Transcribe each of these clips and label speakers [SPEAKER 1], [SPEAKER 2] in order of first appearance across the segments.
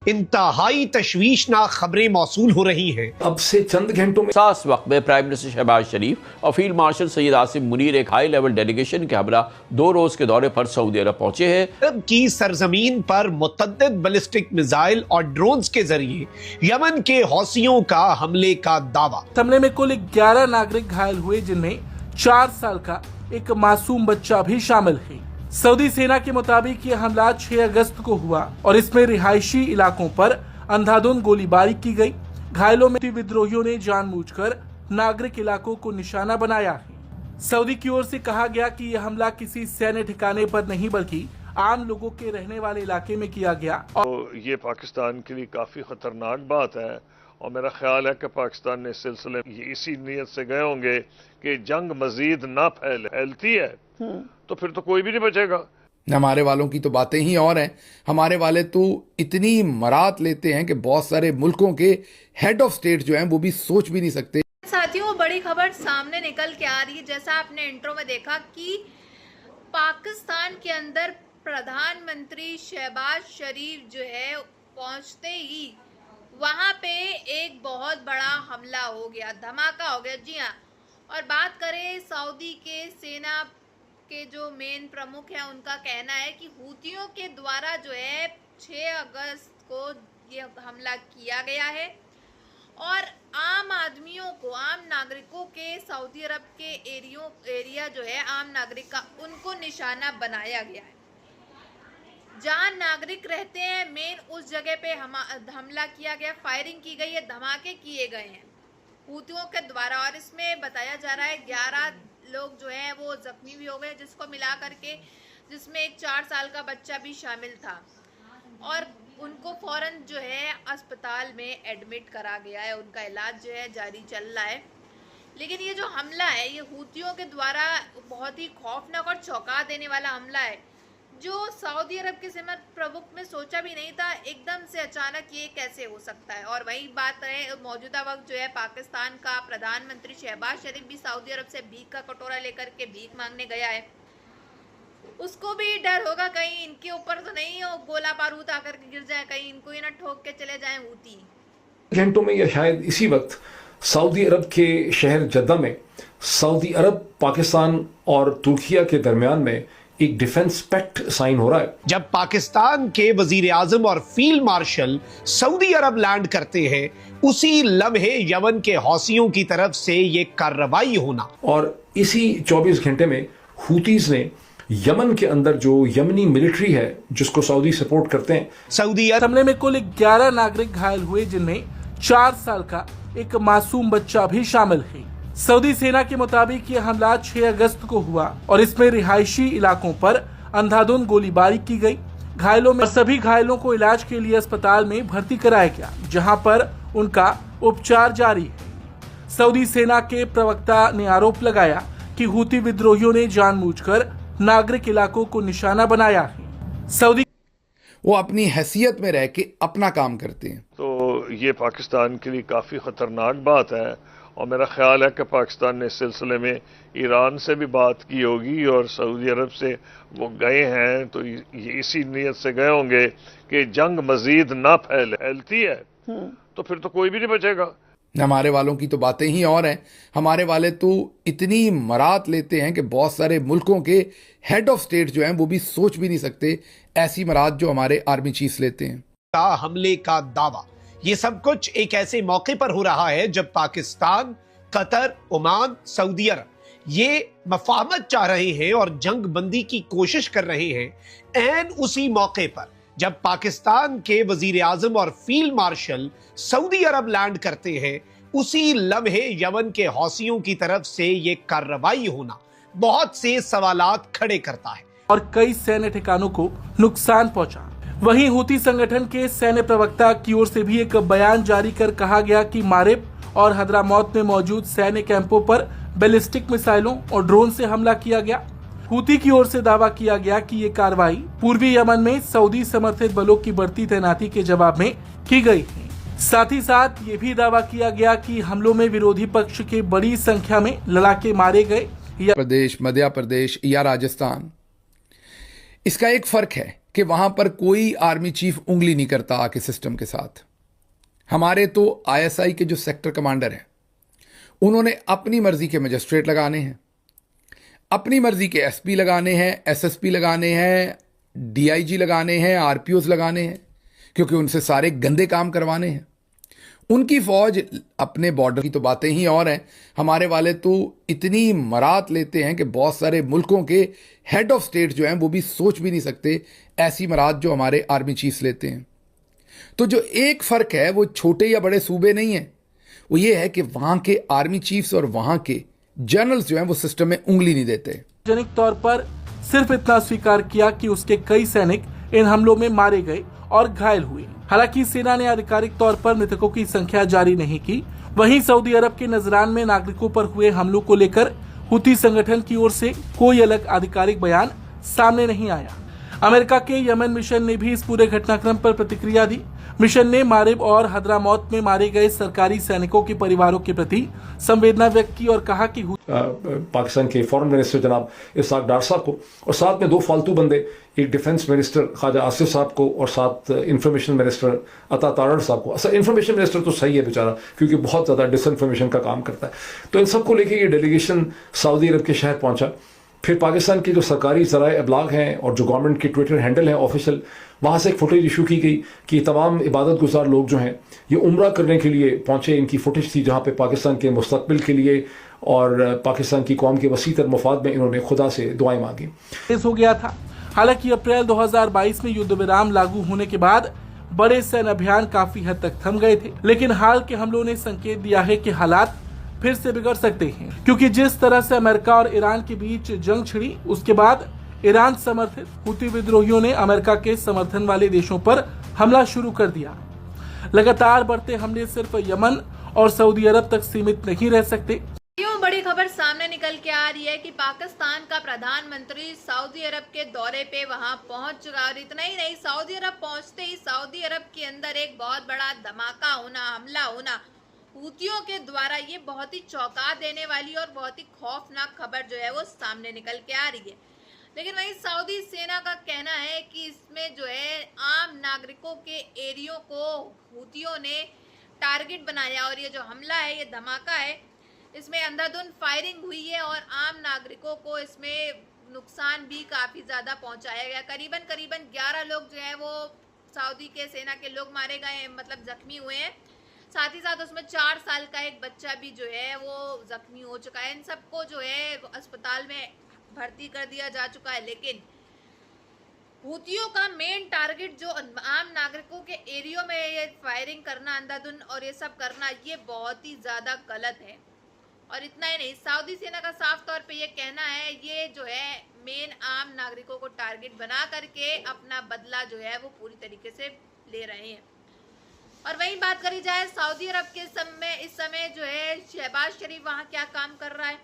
[SPEAKER 1] इंतहाई तशवीशनाक खबरें मौसूल हो रही हैं।
[SPEAKER 2] अब से चंद घंटों में
[SPEAKER 3] खास वक्त में प्राइम मिनिस्टर शहबाज शरीफ और फील्ड मार्शल सैयद आसिम मुनीर एक हाई लेवल डेलीगेशन के हमरा 2 रोज के दौरे पर सऊदी अरब पहुंचे हैं।
[SPEAKER 1] अरब की सरजमीन पर मुतअद्दिद बैलिस्टिक मिसाइल और ड्रोन्स के जरिए यमन के हौसियों का हमले का दावा।
[SPEAKER 4] हमले में कुल 11 नागरिक घायल हुए, जिनमें 4 साल का एक मासूम बच्चा भी शामिल है। सऊदी सेना के मुताबिक ये हमला 6 अगस्त को हुआ और इसमें रिहायशी इलाकों पर अंधाधुंध गोलीबारी की गई। घायलों में विद्रोहियों ने जानबूझकर नागरिक इलाकों को निशाना बनाया है। सऊदी की ओर से कहा गया कि यह हमला किसी सैन्य ठिकाने पर नहीं बल्कि आम लोगों के रहने वाले इलाके में किया गया।
[SPEAKER 5] तो ये पाकिस्तान के लिए काफी खतरनाक बात है और मेरा ख्याल है कि पाकिस्तान ने इस सिलसिले में इसी नीयत से गए होंगे कि जंग मजीद ना फैलती है तो फिर तो कोई भी नहीं बचेगा।
[SPEAKER 2] हमारे वालों की तो बातें ही और हैं। हमारे वाले तो इतनी मरात लेते हैं कि बहुत सारे मुल्कों के हेड ऑफ स्टेट जो हैं वो भी सोच भी नहीं सकते।
[SPEAKER 6] साथियों, बड़ी खबर सामने निकल के आ रही है। जैसा आपने इंट्रो में देखा कि पाकिस्तान के अंदर प्रधानमंत्री शहबाज शरीफ जो है पहुंचते ही वहां पे एक बहुत बड़ा हमला हो गया, धमाका हो गया। जी हाँ, और बात करें सऊदी के सेना के जो मेन प्रमुख हैं, उनका कहना है कि हूतियों के द्वारा जो है 6 अगस्त को ये हमला किया गया है और आम आदमियों को, आम नागरिकों के सऊदी अरब के एरिया जो है आम नागरिक का, उनको निशाना बनाया गया है। जहां नागरिक रहते हैं मेन उस जगह पे हमला किया गया, फायरिंग की गई है, धमाके किए गए हैं हूतियों के द्वारा। और इसमें बताया जा रहा है 11 लोग जो हैं वो जख्मी भी हो गए, जिसको मिला करके जिसमें एक 4 साल का बच्चा भी शामिल था और उनको फौरन जो है अस्पताल में एडमिट करा गया है। उनका इलाज जो है जारी चल रहा है। लेकिन ये जो हमला है ये हूतियों के द्वारा बहुत ही खौफनाक और चौंका देने वाला हमला है, जो सऊदी अरब के सिमत प्रमुख में सोचा भी नहीं था। एकदम से अचानक ये कैसे हो सकता है। और वही बात है, मौजूदा वक्त जो है पाकिस्तान का प्रधानमंत्री शहबाज शरीफ भी सऊदी अरब से भीख का कटोरा लेकर के भीख मांगने गया है। उसको भी डर होगा कहीं इनके ऊपर तो नहीं हो गोला बारूद आकर के गिर जाए, कहीं इनको ही ना ठोक के चले जाए हूती।
[SPEAKER 2] घंटों में या शायद इसी वक्त सऊदी अरब के शहर जद्दा में सऊदी अरब, पाकिस्तान और तुर्किया के दरमियान में एक डिफेंस पैक्ट साइन हो रहा है।
[SPEAKER 1] जब पाकिस्तान के वजीर आजम और फील्ड मार्शल सऊदी अरब लैंड करते हैं, उसी लम्हे यमन के हौसियों की तरफ से ये कार्रवाई होना, और
[SPEAKER 2] इसी 24 घंटे में हूतीज ने यमन के अंदर जो यमनी मिलिट्री है जिसको सऊदी सपोर्ट करते हैं,
[SPEAKER 1] सऊदी
[SPEAKER 4] हमले में कुल 11 नागरिक घायल हुए, जिनमें 4 साल का एक मासूम बच्चा भी शामिल है। सऊदी सेना के मुताबिक ये हमला 6 अगस्त को हुआ और इसमें रिहायशी इलाकों पर अंधाधुंध गोलीबारी की गई। घायलों में सभी घायलों को इलाज के लिए अस्पताल में भर्ती कराया गया, जहां पर उनका उपचार जारी है। सऊदी सेना के प्रवक्ता ने आरोप लगाया कि हूती विद्रोहियों ने जानबूझकर नागरिक इलाकों को निशाना बनाया है। सऊदी
[SPEAKER 2] वो अपनी हैसियत में रह के अपना काम करते हैं।
[SPEAKER 5] तो ये पाकिस्तान के लिए काफी खतरनाक बात है और मेरा ख्याल है कि पाकिस्तान ने इस सिलसिले में ईरान से भी बात की होगी और सऊदी अरब से वो गए हैं तो ये इसी नीयत से गए होंगे कि जंग मजीद ना फैलती है तो फिर तो कोई भी नहीं बचेगा।
[SPEAKER 2] हमारे वालों की तो बातें ही और हैं। हमारे वाले तो इतनी मरात लेते हैं कि बहुत सारे मुल्कों के हेड ऑफ स्टेट जो हैं वो भी सोच भी नहीं सकते ऐसी मरात जो हमारे आर्मी चीफ्स लेते हैं।
[SPEAKER 1] का हमले का दावा, ये सब कुछ एक ऐसे मौके पर हो रहा है जब पाकिस्तान, कतर, ओमान, सऊदी अरब ये मफाहमत चाह रहे हैं और जंग बंदी की कोशिश कर रहे हैं। एन उसी मौके पर जब पाकिस्तान के वजीर आजम और फील्ड मार्शल सऊदी अरब लैंड करते हैं, उसी लम्हे यमन के हौसियों की तरफ से ये कार्रवाई होना बहुत से सवालात खड़े करता है
[SPEAKER 4] और कई सैन्य ठिकानों को नुकसान पहुंचा। वहीं हूती संगठन के सैन्य प्रवक्ता की ओर से भी एक बयान जारी कर कहा गया कि मारिब और हदरामौत में मौजूद सैन्य कैंपों पर बैलिस्टिक मिसाइलों और ड्रोन से हमला किया गया। हूती की ओर से दावा किया गया कि ये कार्रवाई पूर्वी यमन में सऊदी समर्थित बलों की बढ़ती तैनाती के जवाब में की गई है। साथ ही साथ ये भी दावा किया गया कि हमलों में विरोधी पक्ष के बड़ी संख्या में लड़ाके मारे गए या
[SPEAKER 2] प्रदेश, मध्य प्रदेश या राजस्थान। इसका एक फर्क है कि वहां पर कोई आर्मी चीफ उंगली नहीं करता आके सिस्टम के साथ। हमारे तो आईएसआई के जो सेक्टर कमांडर हैं उन्होंने अपनी मर्जी के मजिस्ट्रेट लगाने हैं, अपनी मर्जी के एसपी लगाने हैं, एसएसपी लगाने हैं, डीआईजी लगाने हैं, आरपीओज लगाने हैं, क्योंकि उनसे सारे गंदे काम करवाने हैं। उनकी फौज अपने बॉर्डर की तो बातें ही और हैं। हमारे वाले तो इतनी मरात लेते हैं कि बहुत सारे मुल्कों के हेड ऑफ स्टेट जो हैं वो भी सोच भी नहीं सकते ऐसी मरात जो हमारे आर्मी चीफ्स लेते हैं। तो जो एक फर्क है वो छोटे या बड़े सूबे नहीं है, वो ये है कि वहां के आर्मी चीफ्स और वहां के जनरल्स जो हैं वो सिस्टम में उंगली नहीं देते।
[SPEAKER 4] सार्वजनिक तौर पर सिर्फ इतना स्वीकार किया कि उसके कई सैनिक इन हमलों में मारे गए और घायल हुए। हालांकि सेना ने आधिकारिक तौर पर मृतकों की संख्या जारी नहीं की। वहीं सऊदी अरब के नजरान में नागरिकों पर हुए हमलों को लेकर हुती संगठन की ओर से कोई अलग आधिकारिक बयान सामने नहीं आया। अमेरिका के यमन मिशन ने भी इस पूरे घटनाक्रम पर प्रतिक्रिया दी। मिशन ने मारिब और हदरामौत में मारे गए सरकारी सैनिकों के परिवारों के प्रति संवेदना व्यक्त की और कहा कि
[SPEAKER 7] पाकिस्तान के फॉरेन मिनिस्टर जनाब इसाक डार साहब को और साथ में दो फालतू बंदे, एक डिफेंस मिनिस्टर ख्वाजा आसिफ साहब को और साथ इंफॉर्मेशन मिनिस्टर अता तारड़ साहब को। अच्छा, इंफॉर्मेशन मिनिस्टर तो सही है बेचारा, क्योंकि बहुत ज़्यादा डिसइंफॉर्मेशन का काम करता है। तो इन सबको लेके ये डेलीगेशन सऊदी अरब के शहर पहुंचा। फिर पाकिस्तान के जो सरकारी ज़राए अबलाग हैं और जो गवर्नमेंट की ट्विटर हैंडल है ऑफिशियल, वहाँ से एक फुटेज इशू की गई कि तमाम इबादत गुजार लोग जो हैं ये उम्रा करने के लिए पहुँचे। इनकी फुटेज थी जहाँ पे पाकिस्तान के मुस्तकबिल के लिए और पाकिस्तान की कौम के वसीतर मफाद में इन्होंने खुदा से दुआएं मांगी।
[SPEAKER 4] हो गया था। हालांकि अप्रैल 2022 में युद्ध विराम लागू होने के बाद बड़े सैन्य अभियान काफी हद तक थम गए थे, लेकिन हाल के हमलों ने संकेत दिया है कि हालात फिर से बिगड़ सकते हैं, क्योंकि जिस तरह से अमेरिका और ईरान के बीच जंग छिड़ी, उसके बाद ईरान समर्थित हुती विद्रोहियों ने अमेरिका के समर्थन वाले देशों पर हमला शुरू कर दिया। लगातार बढ़ते हमले सिर्फ यमन और सऊदी अरब तक सीमित नहीं रह सकते।
[SPEAKER 6] बड़ी खबर सामने निकल के आ रही है कि पाकिस्तान का प्रधानमंत्री सऊदी अरब के दौरे पे वहां पहुंच चुका। और इतना ही नहीं, सऊदी अरब पहुंचते ही सऊदी अरब के अंदर एक बहुत बड़ा धमाका होना, हमला होना हूतियों के द्वारा, ये बहुत ही चौंका देने वाली और बहुत ही खौफनाक खबर जो है वो सामने निकल के आ रही है। लेकिन वहीं सऊदी सेना का कहना है कि इसमें जो है आम नागरिकों के एरियो को हूतियों ने टारगेट बनाया और ये जो हमला है, ये धमाका है, इसमें अंधाधुंध फायरिंग हुई है और आम नागरिकों को इसमें नुकसान भी काफ़ी ज़्यादा पहुंचाया गया। करीबन 11 लोग जो है वो सऊदी के सेना के लोग मारे गए हैं, मतलब जख्मी हुए हैं। साथ ही साथ उसमें 4 साल का एक बच्चा भी जो है वो जख्मी हो चुका है। इन सबको जो है अस्पताल में भर्ती कर दिया जा चुका है। लेकिन हूतियों का मेन टारगेट जो आम नागरिकों के एरियो में ये फायरिंग करना, अंधाधुंध और ये सब करना, ये बहुत ही ज़्यादा गलत है। और इतना ही नहीं, सऊदी सेना का साफ तौर पे ये कहना है, ये जो है मेन आम नागरिकों को टारगेट बना करके अपना बदला जो है वो पूरी तरीके से ले रहे हैं। और वहीं बात करी जाए सऊदी अरब के इस समय जो है शहबाज शरीफ वहाँ क्या काम कर रहा है।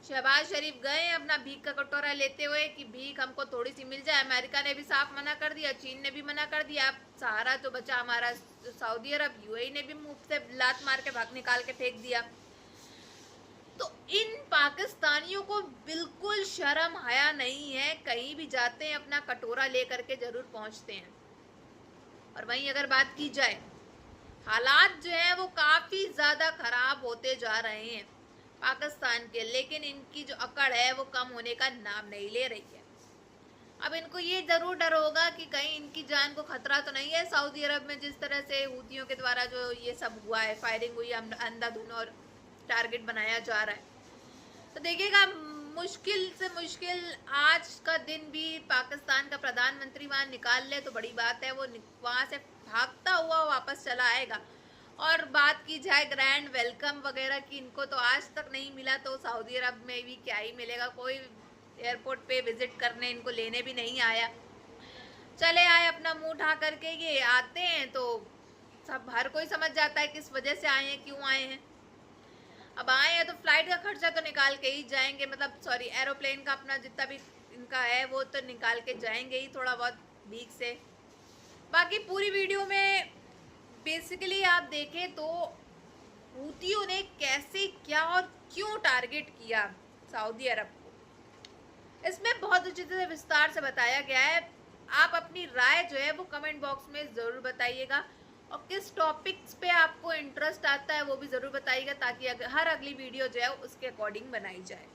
[SPEAKER 6] शहबाज शरीफ गए अपना भीख का कटोरा लेते हुए कि भीख हमको थोड़ी सी मिल जाए। अमेरिका ने भी साफ मना कर दिया, चीन ने भी मना कर दिया। अब सहारा तो बचा हमारा सऊदी अरब, यूएई ने भी मुंह से लात मार के भाग निकाल के फेंक दिया। तो इन पाकिस्तानियों को बिल्कुल शर्म हया नहीं है, कहीं भी जाते हैं अपना कटोरा लेकर के जरूर पहुंचते हैं। और वहीं अगर बात की जाए, हालात जो है वो काफ़ी ज़्यादा ख़राब होते जा रहे हैं पाकिस्तान के, लेकिन इनकी जो अकड़ है वो कम होने का नाम नहीं ले रही है। अब इनको ये ज़रूर डर होगा कि कहीं इनकी जान को खतरा तो नहीं है सऊदी अरब में, जिस तरह से हूतियों के द्वारा जो ये सब हुआ है, फायरिंग हुई, अंधाधुंध और टारगेट बनाया जा रहा है। तो देखिएगा, मुश्किल से मुश्किल आज का दिन भी पाकिस्तान का प्रधानमंत्री वहाँ निकाल ले तो बड़ी बात है। वो वहाँ से भागता हुआ वापस चला आएगा। और बात की जाए ग्रैंड वेलकम वगैरह की, इनको तो आज तक नहीं मिला, तो सऊदी अरब में भी क्या ही मिलेगा। कोई एयरपोर्ट पे विजिट करने इनको लेने भी नहीं आया, चले आए अपना मुंह ढा करके। ये आते हैं तो सब हर कोई समझ जाता है किस वजह से आए हैं, क्यों आए हैं। अब आए हैं तो फ्लाइट का खर्चा तो निकाल के ही जाएंगे, मतलब सॉरी एरोप्लेन का अपना जितना भी इनका है वो तो निकाल के जाएंगे ही थोड़ा बहुत भीख से। बाकी पूरी वीडियो में बेसिकली आप देखें तो हूतियों ने कैसे, क्या और क्यों टारगेट किया सऊदी अरब को, इसमें बहुत अच्छी तरह विस्तार से बताया गया है। आप अपनी राय जो है वो कमेंट बॉक्स में ज़रूर बताइएगा और किस टॉपिक्स पे आपको इंटरेस्ट आता है वो भी ज़रूर बताइएगा ताकि हर अगली वीडियो जो है उसके अकॉर्डिंग बनाई जाए।